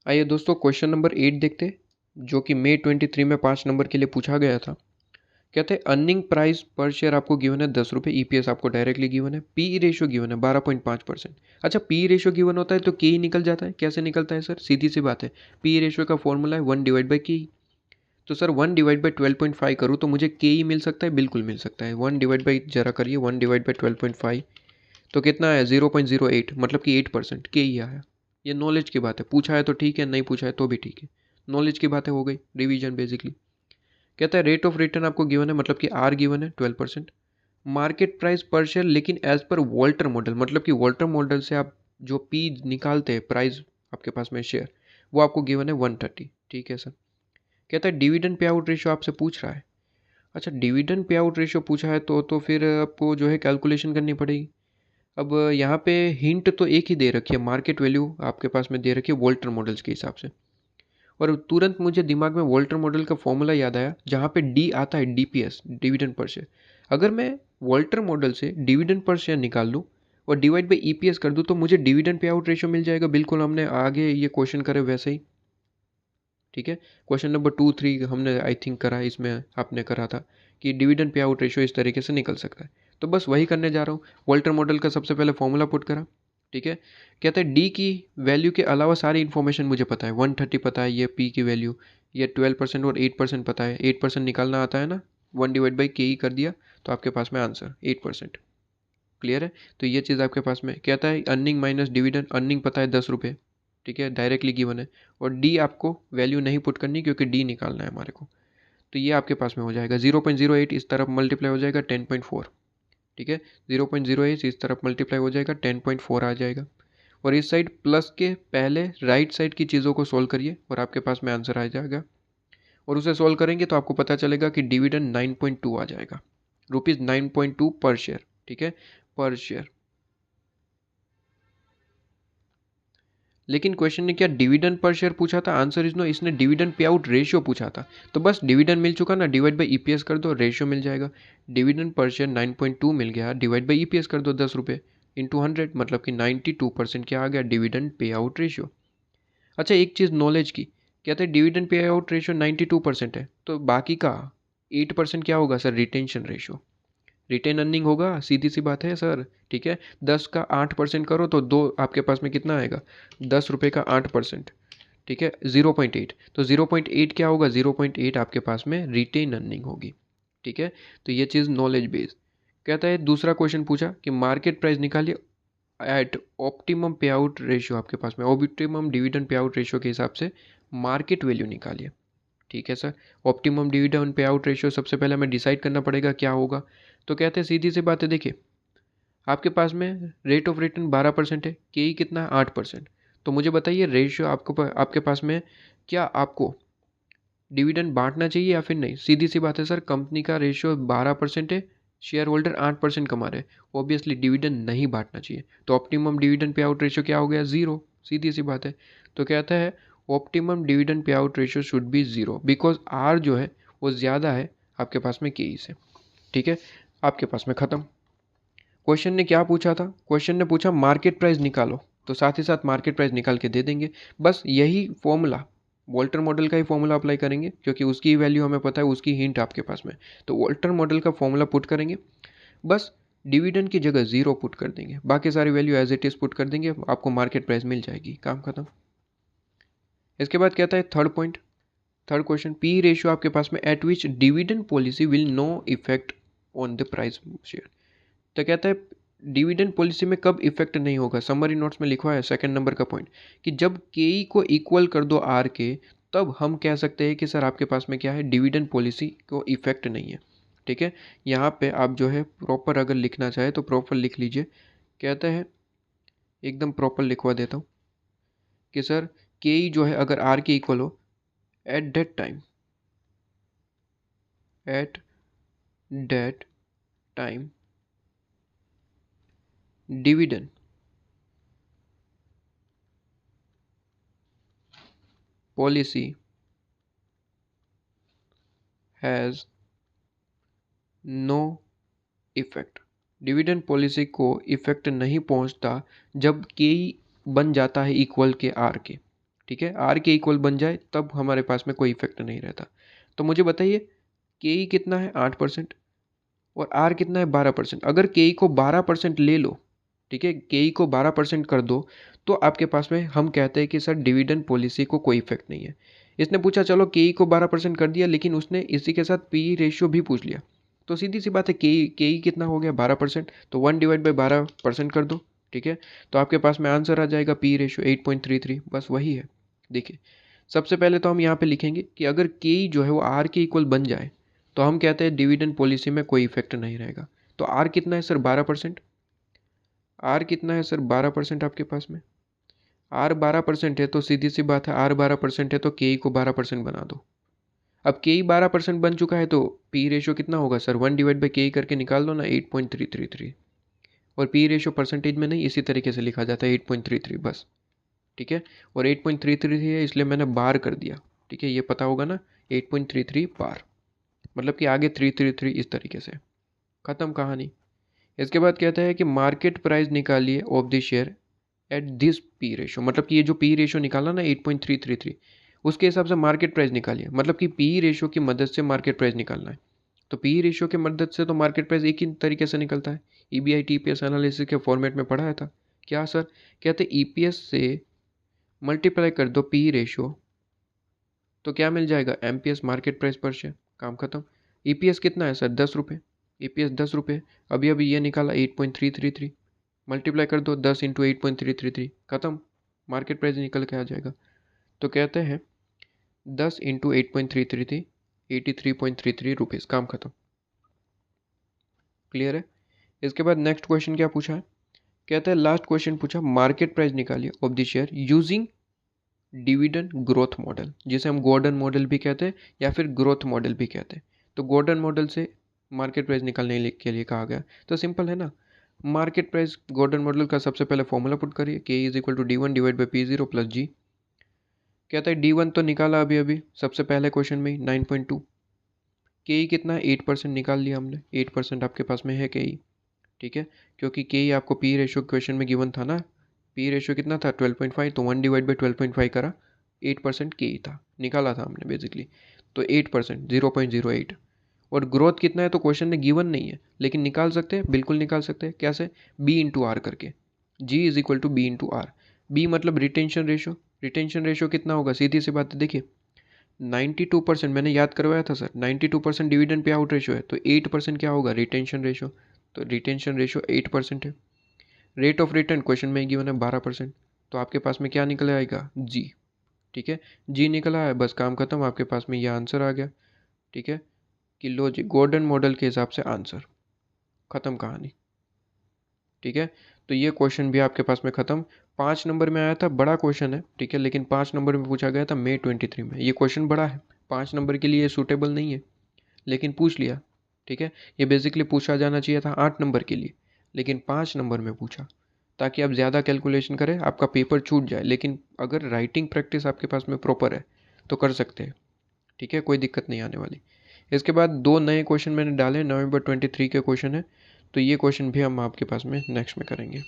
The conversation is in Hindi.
आइए दोस्तों क्वेश्चन नंबर 8 देखते हैं, जो कि मई 23 में 5 नंबर के लिए पूछा गया था। कहते हैं अर्निंग प्राइस पर शेयर आपको गिवन है 10 रुपये, ईपीएस आपको डायरेक्टली गिवन है, पी रेशियो गिवन है 12.5%। अच्छा, पी रेशियो गिवन होता है तो के ही निकल जाता है। कैसे निकलता है सर? सीधी सी बात है, पी रेशियो का फॉर्मूला है 1/के। तो सर 1/12.5 करूँ तो मुझे के ही मिल सकता है, बिल्कुल मिल सकता है। 1/ जरा करिए 1/12.5 तो कितना है 0.08, मतलब कि 8% के ही आया। ये नॉलेज की बात है, पूछा है तो ठीक है, नहीं पूछा है तो भी ठीक है। नॉलेज की बातें हो गई, रिवीजन बेसिकली। कहता है रेट ऑफ रिटर्न आपको गिवन है, मतलब कि आर गिवन है 12%। मार्केट प्राइस पर शेयर, लेकिन एज पर वॉल्टर मॉडल, मतलब कि वॉल्टर मॉडल से आप जो पी निकालते हैं, प्राइस आपके पास में शेयर, वो आपको गिवन है 130। ठीक है सर। कहता है डिविडेंड पे आउट रेशियो आपसे पूछ रहा है। अच्छा, डिविडेंड पे आउट रेशियो पूछा है तो फिर आपको जो है कैलकुलेशन करनी पड़ेगी। अब यहाँ पे हिंट तो एक ही दे रखी है, मार्केट वैल्यू आपके पास में दे रखी है वोल्टर मॉडल्स के हिसाब से। और तुरंत मुझे दिमाग में वोल्टर मॉडल का फॉर्मूला याद आया, जहाँ पे डी आता है डीपीएस, डिविडेंड पर शेयर। अगर मैं वोल्टर मॉडल से डिविडेंड पर शेयर निकाल लूँ और डिवाइड बाई ईपीएस कर दूँ तो मुझे डिविडेंड पे आउट रेशियो मिल जाएगा। बिल्कुल हमने आगे ये क्वेश्चन करे वैसे ही। ठीक है, क्वेश्चन नंबर 2, 3 हमने आई थिंक करा, इसमें आपने करा था कि डिविडेंड पे आउट रेशियो इस तरीके से निकल सकता है। तो बस वही करने जा रहा हूँ। वोल्टर मॉडल का सबसे पहले फॉर्मूला पुट करा। ठीक है, कहते हैं डी की वैल्यू के अलावा सारी इन्फॉर्मेशन मुझे पता है। 130 पता है, ये पी की वैल्यू, ये 12% और 8% पता है। 8% निकालना आता है ना, 1/के ही कर दिया तो आपके पास में आंसर 8%। क्लियर है? तो ये चीज़ आपके पास में कहता है अर्निंग माइनस डिविडेंड। अर्निंग पता है 10 रुपये, ठीक है, डायरेक्टली गिवन है। और डी आपको वैल्यू नहीं पुट करनी, क्योंकि डी निकालना है हमारे को। तो ये आपके पास में हो जाएगा 0.08, इस तरफ मल्टीप्लाई हो जाएगा 10.4। ठीक है, 0.08 इस तरफ मल्टीप्लाई हो जाएगा 10.4 आ जाएगा। और इस साइड प्लस के पहले राइट साइड की चीज़ों को सोल्व करिए और आपके पास में आंसर आ जाएगा। और उसे सोल्व करेंगे तो आपको पता चलेगा कि डिविडेंड 9.2 आ जाएगा, ₹9.2 पर शेयर। ठीक है, पर शेयर। लेकिन क्वेश्चन ने क्या डिविडेंड पर शेयर पूछा था? आंसर इज नो, इसने डिविडेंड पे आउट रेशियो पूछा था। तो बस डिविडेंड मिल चुका ना, डिवाइड बाई ईपीएस कर दो, रेशियो मिल जाएगा। डिविडेंड पर शेयर 9.2 मिल गया, डिवाइड बाई ईपीएस कर दो 10 रुपये इंटू 100, मतलब कि 92% क्या आ गया, डिविडेंड पे आउट रेशियो। अच्छा, एक चीज़ नॉलेज की, कहते हैं डिविडेंड पे आउट रेशियो 92% है, तो बाकी का 8% क्या होगा sir? Retention ratio, retain earning होगा। सीधी सी बात है सर। ठीक है, 10 का 8% करो तो दो आपके पास में कितना आएगा? 10 रुपये का 8%। ठीक है, 0.8, तो 0.8 क्या होगा? 0.8 आपके पास में रिटेन अर्निंग होगी। ठीक है, तो ये चीज़ नॉलेज बेस्ड। कहता है दूसरा क्वेश्चन पूछा कि मार्केट प्राइस निकालिए एट ऑप्टिमम पे आउट रेशियो, आपके पास में optimum dividend pay out ratio के हिसाब से मार्केट वैल्यू निकालिए। ठीक है sir, optimum dividend pay out ratio सबसे पहले हमें डिसाइड करना पड़ेगा क्या होगा। तो कहते हैं सीधी सी बात है, देखिए आपके पास में रेट ऑफ रिटर्न 12% है, के ई कितना है? 8%। तो मुझे बताइए रेशियो आपके पास में क्या आपको डिविडेंड बांटना चाहिए या फिर नहीं? सीधी सी बात है सर, कंपनी का रेशियो 12% है, शेयर होल्डर 8% कमा रहे, ऑब्वियसली डिविडेंड नहीं बांटना चाहिए। तो optimum dividend pay out ratio क्या हो गया? 0। सीधी सी बात है। तो कहता है optimum dividend pay out ratio should be 0, because R जो है वो ज़्यादा है आपके पास में के ई से। ठीक है, आपके पास में ख़त्म। क्वेश्चन ने क्या पूछा था? क्वेश्चन ने पूछा मार्केट प्राइस निकालो, तो साथ ही साथ मार्केट प्राइस निकाल के दे देंगे। बस यही फॉर्मूला, वॉल्टर मॉडल का ही फॉर्मूला अप्लाई करेंगे, क्योंकि उसकी वैल्यू हमें पता है, उसकी हिंट आपके पास में। तो वॉल्टर मॉडल का फॉर्मूला पुट करेंगे, बस डिविडेंड की जगह 0 पुट कर देंगे, बाकी सारी value as it is put कर देंगे, आपको मार्केट प्राइस मिल जाएगी, काम खत्म। इसके बाद कहता है third point, third question, P ratio आपके पास में at which dividend policy will no effect on the price share. तो कहता है डिविडेंड पॉलिसी में कब इफेक्ट नहीं होगा? समरी नोट्स में लिखा है सेकंड नंबर का पॉइंट, कि जब के ई को इक्वल कर दो आर के, तब हम कह सकते हैं कि सर आपके पास में क्या है, डिविडेंड पॉलिसी को इफेक्ट नहीं है। ठीक है, यहाँ पे आप जो है प्रॉपर अगर लिखना चाहे तो प्रॉपर लिख लीजिए। कहता है एकदम प्रॉपर लिखवा देता हूँ कि सर के ई जो है अगर आर के इक्वल हो, at that time, at that time dividend policy has no effect. Dividend policy को इफेक्ट नहीं पहुंचता जब के बन जाता है इक्वल के आर के। ठीक है, आर के इक्वल बन जाए तब हमारे पास में कोई इफेक्ट नहीं रहता। तो मुझे बताइए के ई कितना है 8% और आर कितना है 12%। अगर के ई को 12% ले लो, ठीक है, के ई को 12% कर दो, तो आपके पास में हम कहते हैं कि सर डिविडेंड पॉलिसी को कोई इफेक्ट नहीं है। इसने पूछा चलो के ई को 12% कर दिया, लेकिन उसने इसी के साथ पी रेशियो भी पूछ लिया, तो सीधी सी बात है के ई कितना हो गया 12%, तो 1/12% कर दो, ठीक है, तो आपके पास में आंसर आ जाएगा पी रेशियो 8.33, बस वही है। देखिए सबसे पहले तो हम यहाँ पे लिखेंगे कि अगर के ई जो है वो आर के इक्वल बन जाए तो हम कहते हैं डिविडेंड पॉलिसी में कोई इफेक्ट नहीं रहेगा। तो आर कितना है सर 12%, आर कितना है सर 12% आपके पास में, आर 12% है, तो सीधी सी बात है आर 12% है तो के ई को 12% बना दो। अब के ई 12% बन चुका है तो पी रेशियो कितना होगा सर 1/के ई करके निकाल दो ना 8.333, और पी रेशियो परसेंटेज में नहीं इसी तरीके से लिखा जाता है 8.33 बस, ठीक है, और 8.33 है इसलिए मैंने बार कर दिया, ठीक है, ये पता होगा ना 8.33 बार, मतलब कि आगे 333 इस तरीके से, ख़त्म कहानी। इसके बाद कहता है कि मार्केट प्राइस निकालिए of the share at this P ratio, मतलब कि ये जो पी रेशो निकाला ना 8.333 उसके हिसाब से मार्केट प्राइस निकालिए, मतलब कि पी रेशो की मदद से मार्केट प्राइस निकालना है। तो पी रेशो की मदद से तो मार्केट प्राइस एक ही तरीके से निकलता है, ईबीआई टीपीएस एनालिसिस के फॉर्मेट में पढ़ाया था। क्या सर, कहते ईपीएस से मल्टीप्लाई कर दो पी रेशो तो क्या मिल जाएगा एमपीएस मार्केट प्राइस पर शेयर, काम खत्म। ईपीएस कितना है सर 10 रुपये, ईपीएस 10 रुपये, अभी अभी ये निकाला 8.333, मल्टीप्लाई कर दो 10 इंटू 8.333, खत्म, मार्केट प्राइस निकल के आ जाएगा। तो कहते हैं 10 इंटू 8.333 83.33 रुपीज़, काम खत्म। क्लियर है। इसके बाद नेक्स्ट क्वेश्चन क्या पूछा है, कहते हैं लास्ट क्वेश्चन पूछा मार्केट प्राइस निकालिए of the share using dividend growth model, जिसे हम गॉर्डन मॉडल भी कहते हैं या फिर ग्रोथ मॉडल भी कहते हैं। तो गॉर्डन मॉडल से मार्केट प्राइस निकालने के लिए कहा गया, तो सिंपल है ना, मार्केट प्राइस गॉर्डन मॉडल का सबसे पहले फॉर्मूला पुट करिए, K is equal to D one divide by P zero plus G. कहता है डी वन तो निकाला अभी अभी सबसे पहले क्वेश्चन में ही 9.2, के ई कितना है 8% निकाल लिया हमने, 8% आपके पास में है के ई, ठीक है, क्योंकि के ई आपको पी रेशो क्वेश्चन में गिवन था ना, पी रेशो कितना था 12.5, तो 1/12.5 करा 8% के ई था, निकाला था हमने बेसिकली, तो 8% 0.08। और ग्रोथ कितना है तो क्वेश्चन में गिवन नहीं है, लेकिन निकाल सकते हैं, बिल्कुल निकाल सकते हैं, कैसे, बी इंटू आर करके, G is equal to B into R. B मतलब रिटेंशन रेशो, रिटेंशन रेशो कितना होगा, सीधी सी बात है, देखिए 92% मैंने याद करवाया था sir, 92% dividend pay out ratio है, तो 8% क्या होगा रिटेंशन रेशो, तो रिटेंशन रेशो 8% है। रेट ऑफ रिटर्न क्वेश्चन में गिवन है 12%, तो आपके पास में क्या निकल आएगा जी, ठीक है, जी निकला है, बस काम खत्म, आपके पास में यह आंसर आ गया, ठीक है, कि लो जी गॉर्डन मॉडल के हिसाब से आंसर, खत्म कहानी, ठीक है। तो ये क्वेश्चन भी आपके पास में खत्म, 5 नंबर में आया था, बड़ा क्वेश्चन है, ठीक है, लेकिन 5 नंबर में पूछा गया था May 23 में, ये क्वेश्चन बड़ा है, 5 नंबर के लिए सूटेबल नहीं है, लेकिन पूछ लिया, ठीक है। ये बेसिकली पूछा जाना चाहिए था 8 नंबर के लिए, लेकिन 5 नंबर में पूछा, ताकि आप ज़्यादा कैलकुलेशन करें, आपका पेपर छूट जाए, लेकिन अगर राइटिंग प्रैक्टिस आपके पास में प्रॉपर है तो कर सकते हैं, ठीक है, कोई दिक्कत नहीं आने वाली। इसके बाद 2 नए क्वेश्चन मैंने डाले, नवंबर 23 के क्वेश्चन है, तो ये क्वेश्चन भी हम आपके पास में नेक्स्ट में करेंगे।